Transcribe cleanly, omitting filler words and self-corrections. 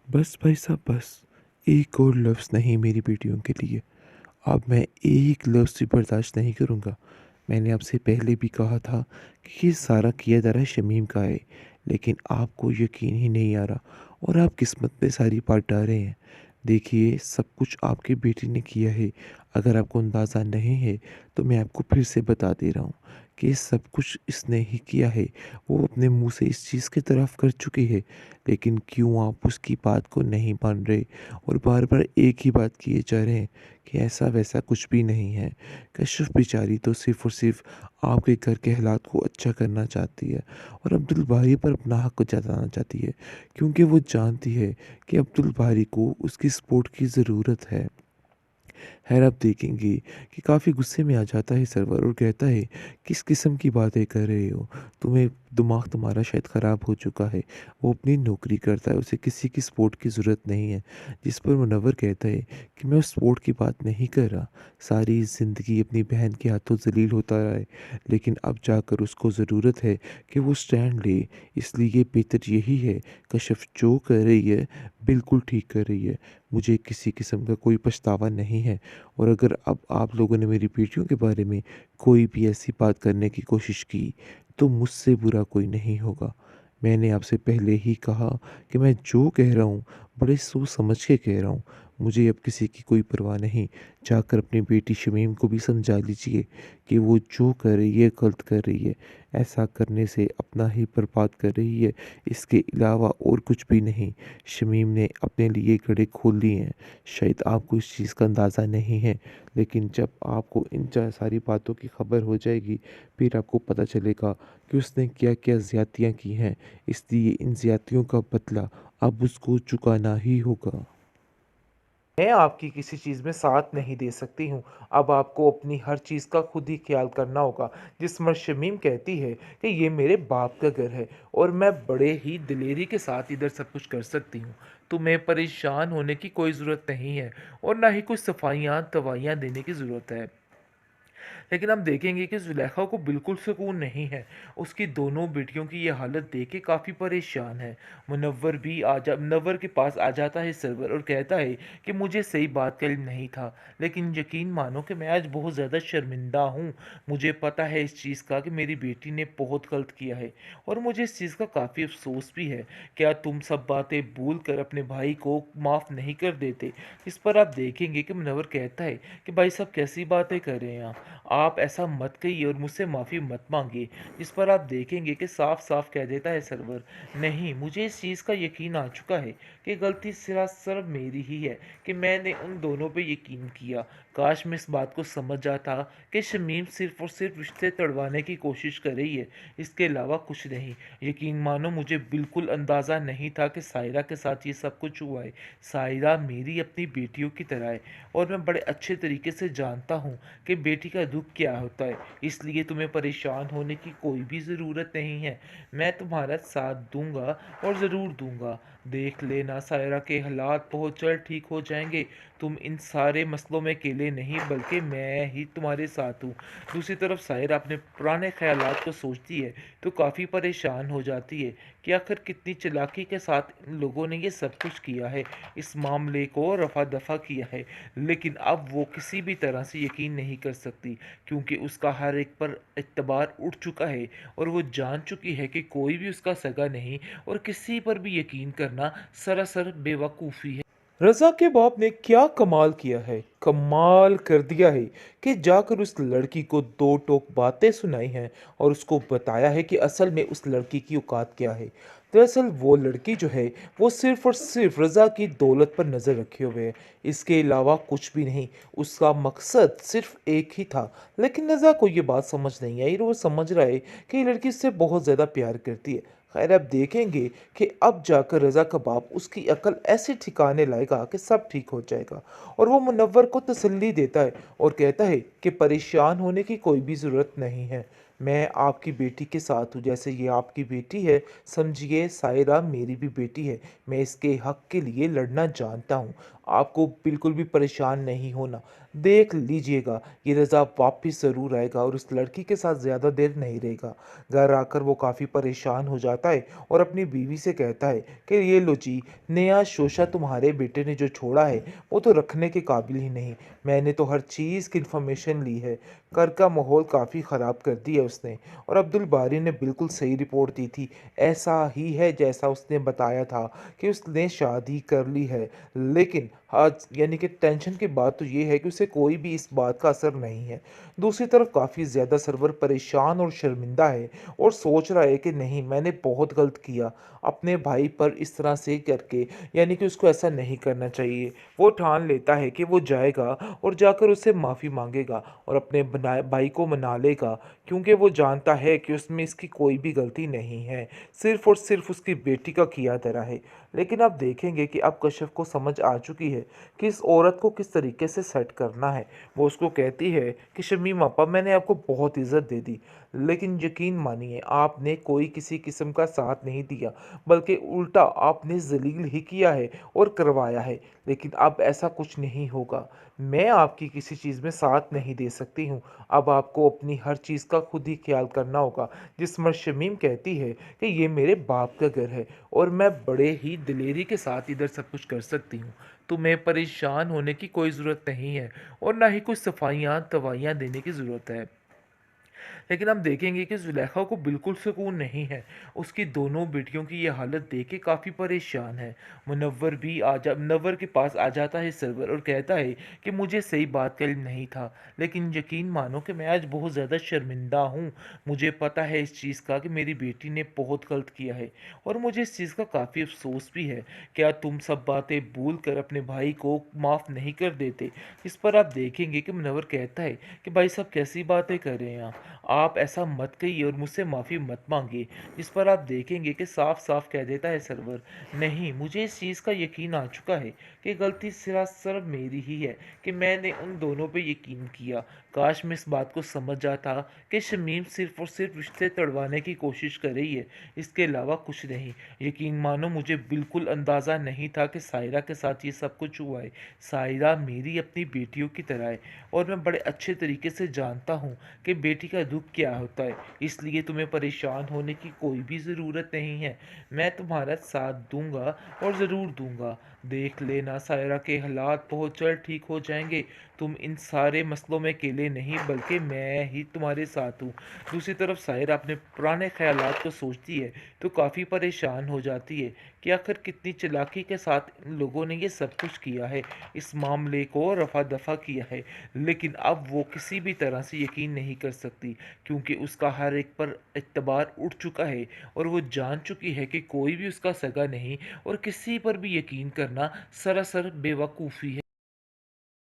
बस भाई साहब बस, एक और लफ्ज़ नहीं मेरी बेटियों के लिए। अब मैं एक लफ्ज़ भी बर्दाश्त नहीं करूँगा। मैंने आपसे पहले भी कहा था कि ये सारा किया जा रहा है शमीम का है, लेकिन आपको यकीन ही नहीं आ रहा और आप किस्मत पे सारी बात डाल रहे हैं। देखिए, सब कुछ आपकी बेटी ने किया है। अगर आपको अंदाज़ा नहीं है, तो मैं आपको फिर से बता दे रहा हूँ कि सब कुछ इसने ही किया है। वो अपने मुँह से इस चीज़ की तरफ कर चुकी है, लेकिन क्यों आप उसकी बात को नहीं मान रहे और बार-बार एक ही बात किए जा रहे हैं कि ऐसा-वैसा कुछ भी नहीं है। कशिश बेचारी तो सिर्फ़ और सिर्फ़ आपके घर के हालात को अच्छा करना चाहती है और अब्दुल बारी पर अपना हक जताना चाहती है, क्योंकि वो जानती है कि अब्दुल बारी को उसकी सपोर्ट की ज़रूरत है। खैर, आप देखेंगे कि काफ़ी गुस्से में आ जाता है सरवर और कहता है, किस किस्म की बातें कर रहे हो? तुम्हें दिमाग तुम्हारा शायद ख़राब हो चुका है। वो अपनी नौकरी करता है, उसे किसी की सपोर्ट की ज़रूरत नहीं है। जिस पर मुनव्वर कहता है कि मैं उस सपोर्ट की बात नहीं कर रहा। सारी ज़िंदगी अपनी बहन के हाथों ज़लील होता रहा है, लेकिन अब जाकर उसको ज़रूरत है कि वो स्टैंड ले। इसलिए ये बेहतर यही है, कशिश जो कर रही है, बिल्कुल ठीक कर रही है। मुझे किसी किस्म का कोई पछतावा नहीं है। और अगर अब आप लोगों ने मेरी बेटियों के बारे में कोई भी ऐसी बात करने की कोशिश की, तो मुझसे बुरा कोई नहीं होगा। मैंने आपसे पहले ही कहा कि मैं जो कह रहा हूँ, बड़े सोच समझ के कह रहा हूँ। मुझे अब किसी की कोई परवाह नहीं। जाकर अपनी बेटी शमीम को भी समझा लीजिए कि वो जो कर रही है, गलत कर रही है। ऐसा करने से अपना ही बर्बाद कर रही है, इसके अलावा और कुछ भी नहीं। शमीम ने अपने लिए गड्ढे खोल लिए हैं। शायद आपको इस चीज़ का अंदाज़ा नहीं है, लेकिन जब आपको इन सारी बातों की खबर हो जाएगी, फिर आपको पता चलेगा कि उसने क्या-क्या ज़्यादतियाँ की हैं। इसलिए इन ज़्यादतियों का बदला अब उसको चुकाना ही होगा। मैं आपकी किसी चीज़ में साथ नहीं दे सकती हूँ। अब आपको अपनी हर चीज़ का खुद ही ख़्याल करना होगा। जिस पर शमीम कहती है कि ये मेरे बाप का घर है और मैं बड़े ही दिलेरी के साथ इधर सब कुछ कर सकती हूँ। तुम्हें परेशान होने की कोई ज़रूरत नहीं है और ना ही कुछ सफाइयाँ-दवाइयाँ देने की ज़रूरत है। लेकिन हम देखेंगे कि ज़ुलेखा को बिल्कुल सुकून नहीं है। उसकी दोनों बेटियों की ये हालत देख के काफ़ी परेशान है। मुनव्वर के पास आ जाता है सरवर और कहता है कि मुझे सही बात का इल्म नहीं था, लेकिन यकीन मानो कि मैं आज बहुत ज़्यादा शर्मिंदा हूँ। मुझे पता है इस चीज़ का कि मेरी बेटी ने बहुत गलत किया है और मुझे इस चीज़ का काफ़ी अफ़सोस भी है। क्या तुम सब बातें भूल कर अपने भाई को माफ़ नहीं कर देते? इस पर आप देखेंगे कि मुनव्वर कहता है कि भाई साहब कैसी बातें कर रहे हैं आप ऐसा मत कहिए और मुझसे माफ़ी मत मांगिए। इस पर आप देखेंगे कि साफ साफ कह देता है सरवर, नहीं मुझे इस चीज़ का यकीन आ चुका है कि गलती सिर्फ मेरी ही है कि मैंने उन दोनों पे यकीन किया। काश मैं इस बात को समझ जाता कि शमीम सिर्फ और सिर्फ रिश्ते तड़वाने की कोशिश कर रही है, इसके अलावा कुछ नहीं। यकीन मानो मुझे बिल्कुल अंदाज़ा नहीं था कि सायरा के साथ ये सब कुछ हुआ है। सायरा मेरी अपनी बेटियों की तरह है और मैं बड़े अच्छे तरीके से जानता हूँ कि बेटी का दुख क्या होता है। इसलिए तुम्हें परेशान होने की कोई भी ज़रूरत नहीं है। मैं तुम्हारा साथ दूंगा और ज़रूर दूंगा। देख लेना सायरा के हालात बहुत जल्द ठीक हो जाएंगे। तुम इन सारे मसलों में अकेले नहीं बल्कि मैं ही तुम्हारे साथ हूँ। दूसरी तरफ सायरा अपने पुराने ख्यालात को सोचती है तो काफ़ी परेशान हो जाती है कि आखिर कितनी चालाकी के साथ इन लोगों ने ये सब कुछ किया है, इस मामले को रफा दफा किया है। लेकिन अब वो किसी भी तरह से यकीन नहीं कर सकती क्योंकि उसका हर एक पर एतबार उठ चुका है और वो जान चुकी है कि कोई भी उसका सगा नहीं और किसी पर भी यकीन करना सरासर बेवकूफ़ी है। रज़ा के बाप ने क्या कमाल किया है, कमाल कर दिया है कि जाकर उस लड़की को दो टोक बातें सुनाई हैं और उसको बताया है कि असल में उस लड़की की औकात क्या है। दरअसल वो लड़की जो है वो सिर्फ और सिर्फ रज़ा की दौलत पर नज़र रखे हुए है, इसके अलावा कुछ भी नहीं। उसका मकसद सिर्फ एक ही था, लेकिन रज़ा को ये बात समझ नहीं आई और वो समझ रहा है कि ये लड़की उससे बहुत ज़्यादा प्यार करती है। खैर अब देखेंगे कि अब जाकर रज़ा का बाप उसकी अकल ऐसे ठिकाने लाएगा कि सब ठीक हो जाएगा और वो मुनव्वर को तसल्ली देता है और कहता है कि परेशान होने की कोई भी ज़रूरत नहीं है। मैं आपकी बेटी के साथ हूँ, जैसे ये आपकी बेटी है, समझिए सायरा मेरी भी बेटी है। मैं इसके हक़ के लिए लड़ना जानता हूँ। आपको बिल्कुल भी परेशान नहीं होना। देख लीजिएगा, ये रज़ा वापिस ज़रूर आएगा और उस लड़की के साथ ज़्यादा देर नहीं रहेगा। घर आकर वो काफ़ी परेशान हो जाता है और अपनी बीवी से कहता है कि ये लो जी, नया शोशा तुम्हारे बेटे ने जो छोड़ा है, वो तो रखने के काबिल ही नहीं। मैंने तो हर चीज़ की इन्फॉर्मेशन ली है। घर का माहौल काफ़ी ख़राब कर दिया उसने और अब्दुल बारी ने बिल्कुल सही रिपोर्ट दी थी। ऐसा ही है जैसा उसने बताया था कि उसने शादी कर ली है। लेकिन आज यानी कि टेंशन की बात तो ये है कि उसे कोई भी इस बात का असर नहीं है। दूसरी तरफ काफ़ी ज़्यादा सरवर परेशान और शर्मिंदा है और सोच रहा है कि नहीं, मैंने बहुत गलत किया अपने भाई पर इस तरह से करके, यानी कि उसको ऐसा नहीं करना चाहिए। वो ठान लेता है कि वो जाएगा और जाकर उससे माफ़ी माँगेगा और अपने भाई को मना लेगा, क्योंकि वो जानता है कि उसमें इसकी कोई भी गलती नहीं है, सिर्फ़ और सिर्फ़ उसकी बेटी का किया धरा है। लेकिन आप देखेंगे कि अब कशिफ को समझ आ चुकी है कि इस औरत को किस तरीके से सेट करना है। वो उसको कहती है कि शमीम आपा, मैंने आपको बहुत इज़्ज़त दे दी, लेकिन यकीन मानिए आपने कोई किसी किस्म का साथ नहीं दिया, बल्कि उल्टा आपने ज़लील ही किया है और करवाया है। लेकिन अब ऐसा कुछ नहीं होगा। मैं आपकी किसी चीज़ में साथ नहीं दे सकती हूँ। अब आपको अपनी हर चीज़ का खुद ही ख़्याल करना होगा। जिस मर्द शमीम कहती है कि ये मेरे बाप का घर है और मैं बड़े ही दिलेरी के साथ इधर सब कुछ कर सकती हूँ। तुम्हें परेशान होने की कोई ज़रूरत नहीं है और ना ही कुछ सफाइयाँ-दवाइयाँ देने की ज़रूरत है। लेकिन हम देखेंगे कि ज़ुलेखा को बिल्कुल सुकून नहीं है। उसकी दोनों बेटियों की ये हालत देख के काफ़ी परेशान है। मुनव्वर के पास आ जाता है सरवर और कहता है कि मुझे सही बात का इल्म नहीं था, लेकिन यकीन मानो कि मैं आज बहुत ज़्यादा शर्मिंदा हूँ। मुझे पता है इस चीज़ का कि मेरी बेटी ने बहुत गलत किया है और मुझे इस चीज़ का काफ़ी अफ़सोस भी है। क्या तुम सब बातें भूल कर अपने भाई को माफ़ नहीं कर देते? इस पर आप देखेंगे कि मुनव्वर कहता है कि भाई साहब, कैसी बातें कर रहे हैं आप ऐसा मत कहिए और मुझसे माफ़ी मत मांगिए। इस पर आप देखेंगे कि साफ साफ कह देता है सरवर, नहीं, मुझे इस चीज़ का यकीन आ चुका है कि गलती सिर्फ मेरी ही है कि मैंने उन दोनों पे यकीन किया। काश मैं इस बात को समझ जाता कि शमीम सिर्फ और सिर्फ रिश्ते तड़वाने की कोशिश कर रही है, इसके अलावा कुछ नहीं। यकीन मानो मुझे बिल्कुल अंदाज़ा नहीं था कि सायरा के साथ ये सब कुछ हुआ है। सायरा मेरी अपनी बेटियों की तरह है और मैं बड़े अच्छे तरीके से जानता हूँ कि बेटी का दुख क्या होता है, इसलिए तुम्हें परेशान होने की कोई भी ज़रूरत नहीं है। मैं तुम्हारा साथ दूंगा और ज़रूर दूंगा। देख लेना, सायरा के हालात बहुत जल्द ठीक हो जाएंगे। तुम इन सारे मसलों में अकेले नहीं, बल्कि मैं ही तुम्हारे साथ हूँ। दूसरी तरफ सायरा अपने पुराने ख्यालात को सोचती है तो काफ़ी परेशान हो जाती है कि आखिर कितनी चालाकी के साथ इन लोगों ने ये सब कुछ किया है, इस मामले को रफा दफा किया है। लेकिन अब वो किसी भी तरह से यकीन नहीं कर सकती, क्योंकि उसका हर एक पर एतबार उठ चुका है और वो जान चुकी है कि कोई भी उसका सगा नहीं और किसी पर भी यकीन करना सरासर बेवकूफ़ी है।